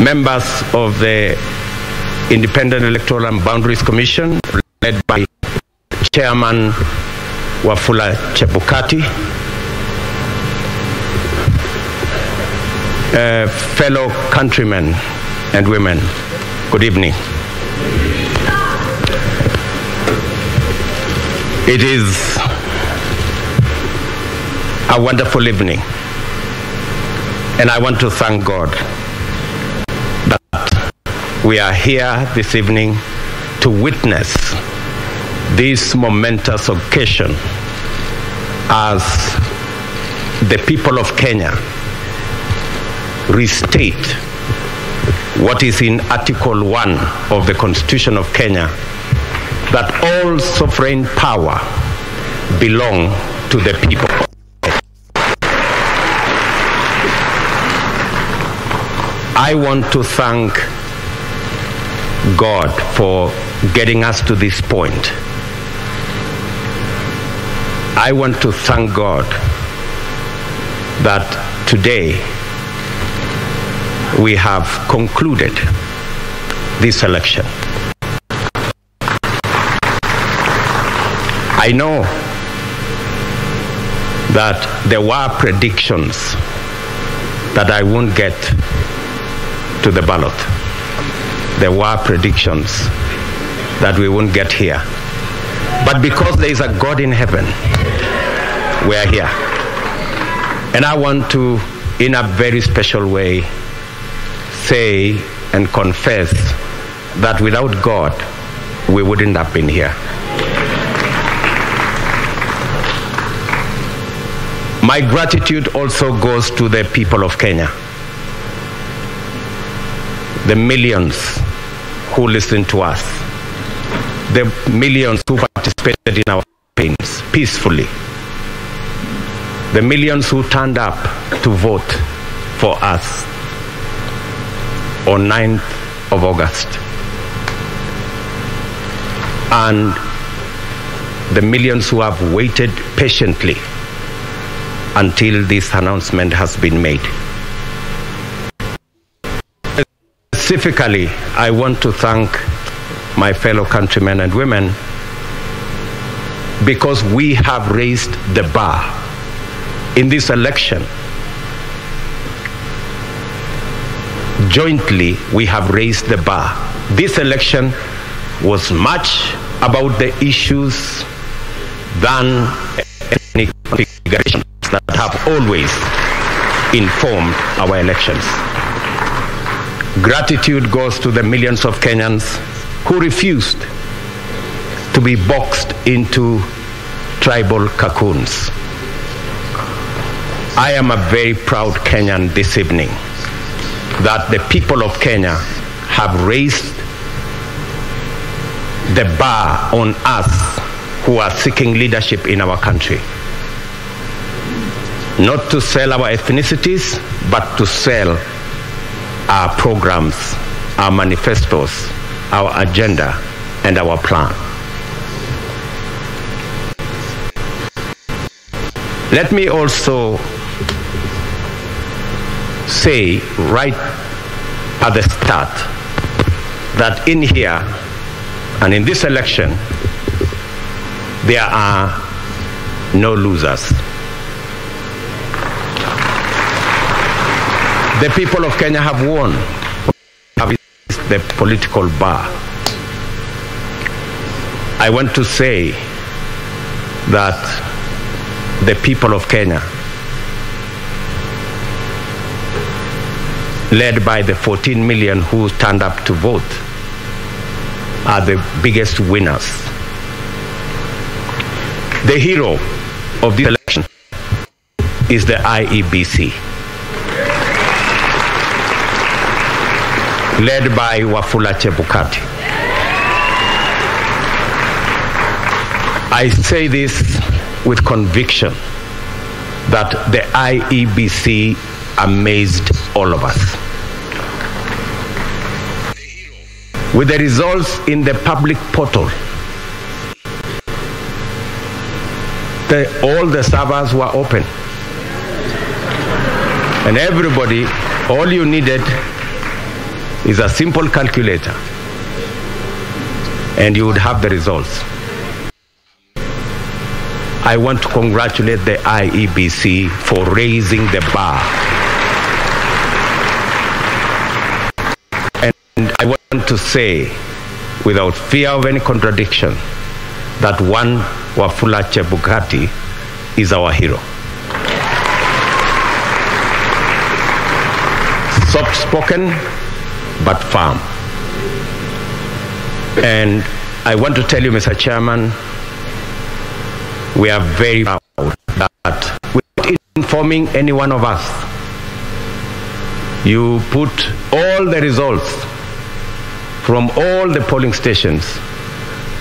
members of the Independent Electoral and Boundaries Commission, led by Chairman Wafula Chebukati, fellow countrymen and women, good evening. It is a wonderful evening, and I want to thank God that we are here this evening to witness this momentous occasion as the people of Kenya restate what is in Article 1 of the Constitution of Kenya, that all sovereign power belong to the people. I want to thank God for getting us to this point. I want to thank God that today we have concluded this election. I know that there were predictions that I won't get to the ballot. There were predictions that we won't get here. But because there is a God in heaven, we are here. And I want to, in a very special way, say and confess that without God, we wouldn't have been here. My gratitude also goes to the people of Kenya, the millions who listen to us, the millions who participated in our campaigns peacefully, the millions who turned up to vote for us on 9th of August, and the millions who have waited patiently until this announcement has been made. Specifically, I want to thank my fellow countrymen and women because we have raised the bar in this election. Jointly, we have raised the bar. This election was much about the issues than any configurations that have always informed our elections. Gratitude goes to the millions of Kenyans who refused to be boxed into tribal cocoons. I am a very proud Kenyan this evening that the people of Kenya have raised the bar on us who are seeking leadership in our country. Not to sell our ethnicities, but to sell our programs, our manifestos, our agenda, and our plan. Let me also say right at the start that in here and in this election, there are no losers. The people of Kenya have won the political bar. I want to say that the people of Kenya, led by the 14 million who turned up to vote, are the biggest winners. The hero of this election is the IEBC, led by Wafula Chebukati. I say this with conviction that the IEBC amazed all of us. With the results in the public portal, all the servers were open. And everybody, all you needed is a simple calculator, and you would have the results. I want to congratulate the IEBC for raising the bar. And I want to say, without fear of any contradiction, that one Wafula Chebukati is our hero. Soft-spoken, but firm. And I want to tell you, Mr. Chairman, we are very proud that without informing any one of us, you put all the results from all the polling stations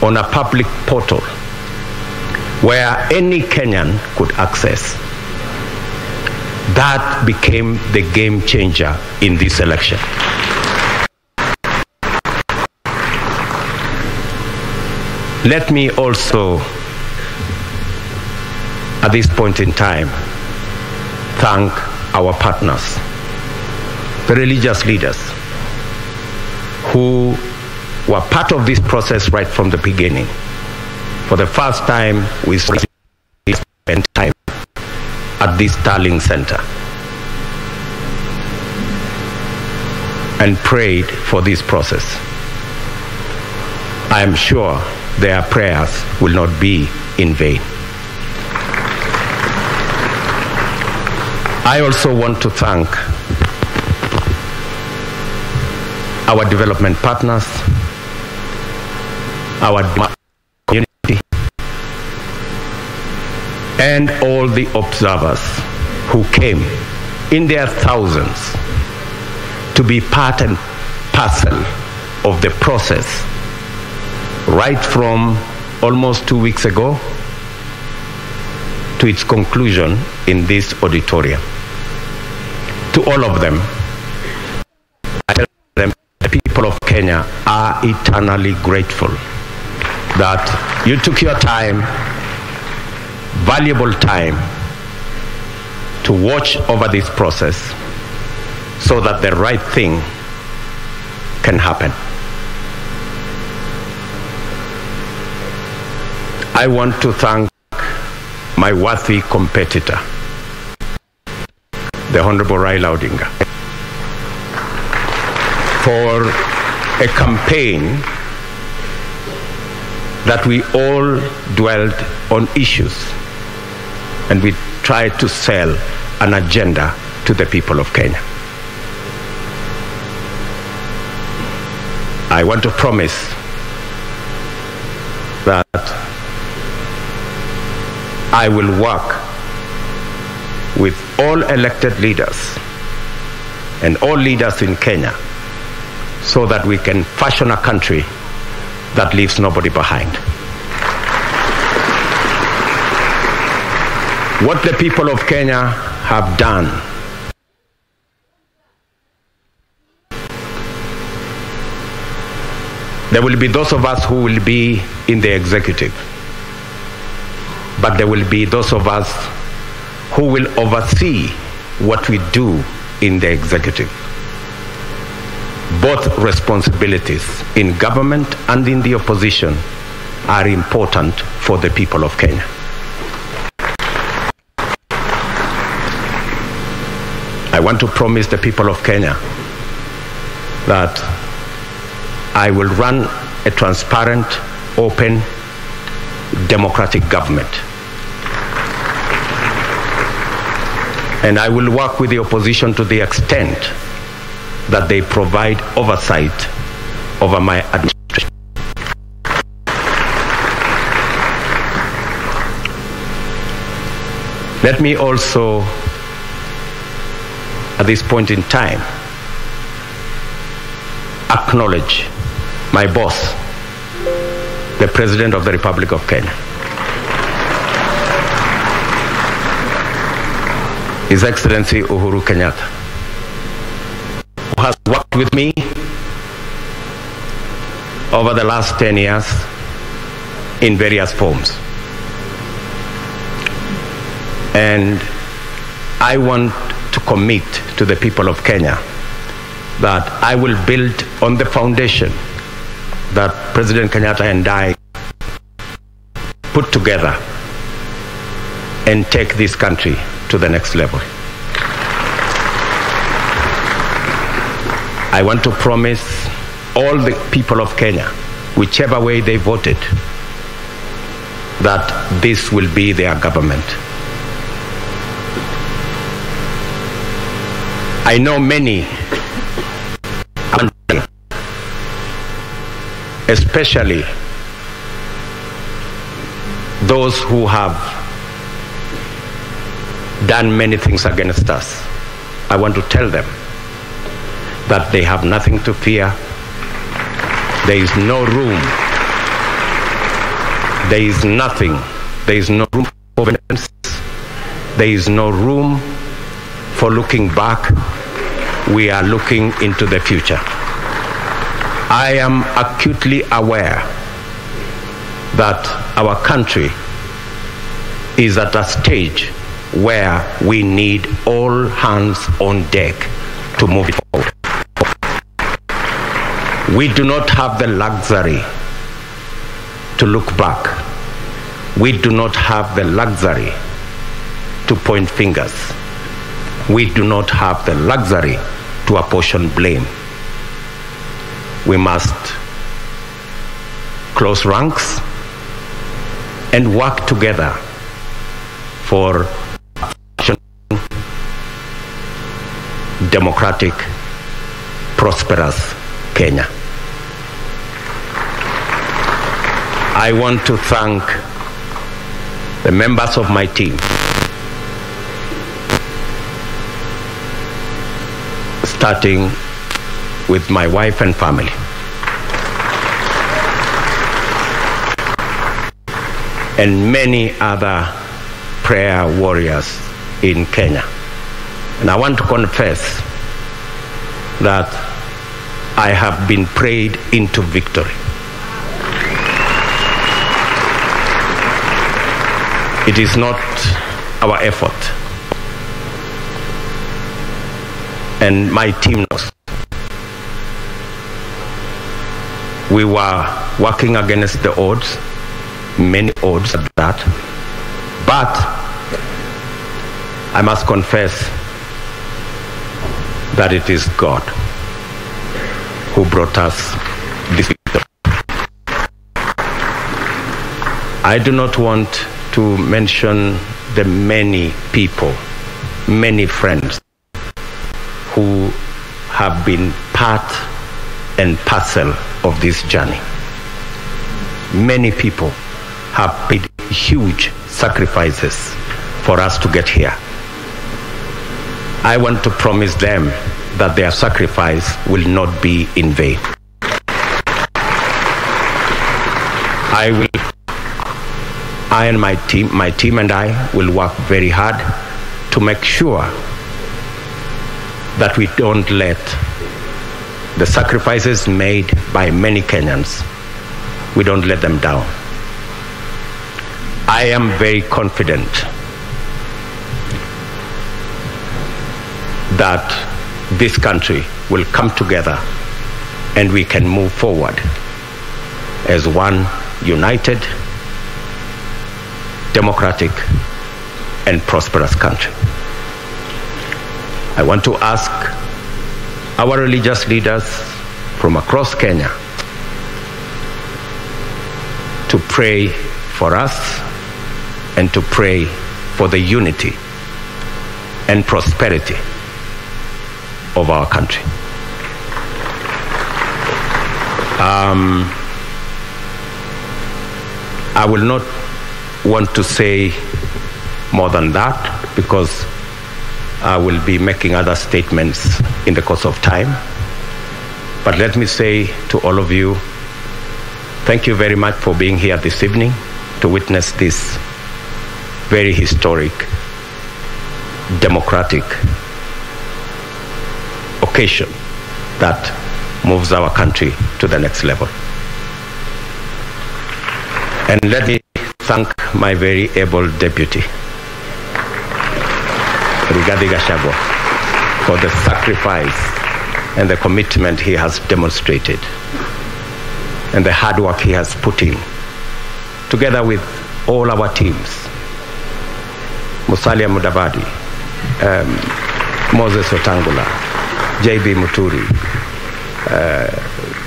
on a public portal where any Kenyan could access. That became the game changer in this election. Let me also, at this point in time, thank our partners, the religious leaders, who were part of this process right from the beginning. For the first time, we spent time at this Starling Center and prayed for this process. I am sure their prayers will not be in vain. I also want to thank our development partners, our community, and all the observers who came in their thousands to be part and parcel of the process right from almost 2 weeks ago to its conclusion in this auditorium. To all of them, I tell them the people of Kenya are eternally grateful that you took your time, valuable time, to watch over this process so that the right thing can happen. I want to thank my worthy competitor, the Honorable Raila Odinga, for a campaign that we all dwelled on issues and we tried to sell an agenda to the people of Kenya. I want to promise that I will work with all elected leaders and all leaders in Kenya so that we can fashion a country that leaves nobody behind. What the people of Kenya have done there will be those of us who will be in the executive, but there will be those of us who will oversee what we do in the executive. Both responsibilities in government and in the opposition are important for the people of Kenya. I want to promise the people of Kenya that I will run a transparent, open, democratic government. And I will work with the opposition to the extent that they provide oversight over my administration. Let me also, at this point in time, acknowledge my boss, the President of the Republic of Kenya. His Excellency Uhuru Kenyatta, who has worked with me over the last 10 years in various forms. And I want to commit to the people of Kenya that I will build on the foundation that President Kenyatta and I put together and take this country to the next level. I want to promise all the people of Kenya, whichever way they voted, that this will be their government. I know many, especially those who have done many things against us. I want to tell them that they have nothing to fear. There is no room. There is nothing. There is no room for vengeance. There is no room for looking back. We are looking into the future. I am acutely aware that our country is at a stage where we need all hands on deck to move it forward. We do not have the luxury to look back. We do not have the luxury to point fingers. We do not have the luxury to apportion blame. We must close ranks and work together for democratic, prosperous Kenya. I want to thank the members of my team, starting with my wife and family, and many other prayer warriors in Kenya. And I want to confess that I have been prayed into victory. It is not our effort. And my team knows. We were working against the odds, many odds at that. But I must confess that it is God who brought us this victory. I do not want to mention the many people, many friends who have been part and parcel of this journey. Many people have paid huge sacrifices for us to get here. I want to promise them that their sacrifice will not be in vain. I and my team and I will work very hard to make sure that we don't let the sacrifices made by many Kenyans, we don't let them down. I am very confident that this country will come together and we can move forward as one united, democratic, and prosperous country. I want to ask our religious leaders from across Kenya to pray for us and to pray for the unity and prosperity of our country. I will not want to say more than that because I will be making other statements in the course of time. But let me say to all of you, thank you very much for being here this evening to witness this very historic, democratic occasion that moves our country to the next level. And let me thank my very able deputy, for the sacrifice and the commitment he has demonstrated and the hard work he has put in, together with all our teams, Musalia Mudavadi, Moses Otangula, JB Muturi,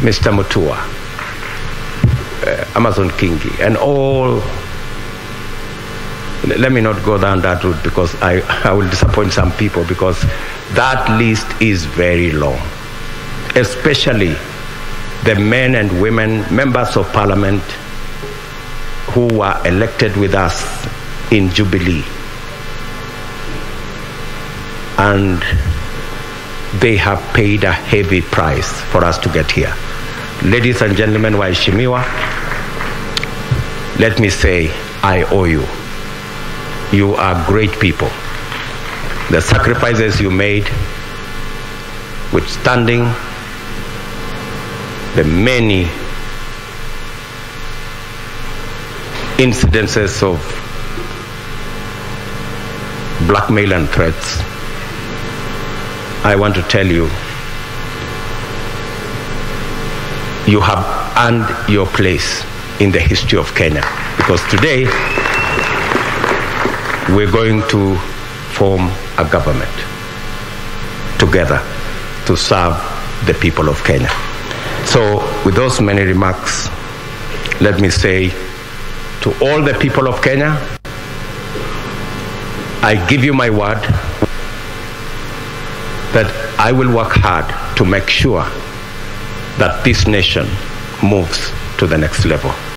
Mr. Mutua, Amazon Kingi, and all. Let me not go down that route because I will disappoint some people, because that list is very long, especially the men and women, members of parliament who were elected with us in Jubilee. And they have paid a heavy price for us to get here. Ladies and gentlemen, waheshimiwa, let me say, I owe you. You are great people. The sacrifices you made, withstanding the many incidences of blackmail and threats, I want to tell you, you have earned your place in the history of Kenya, because today we're going to form a government together to serve the people of Kenya. So with those many remarks, let me say to all the people of Kenya, I give you my word that I will work hard to make sure that this nation moves to the next level.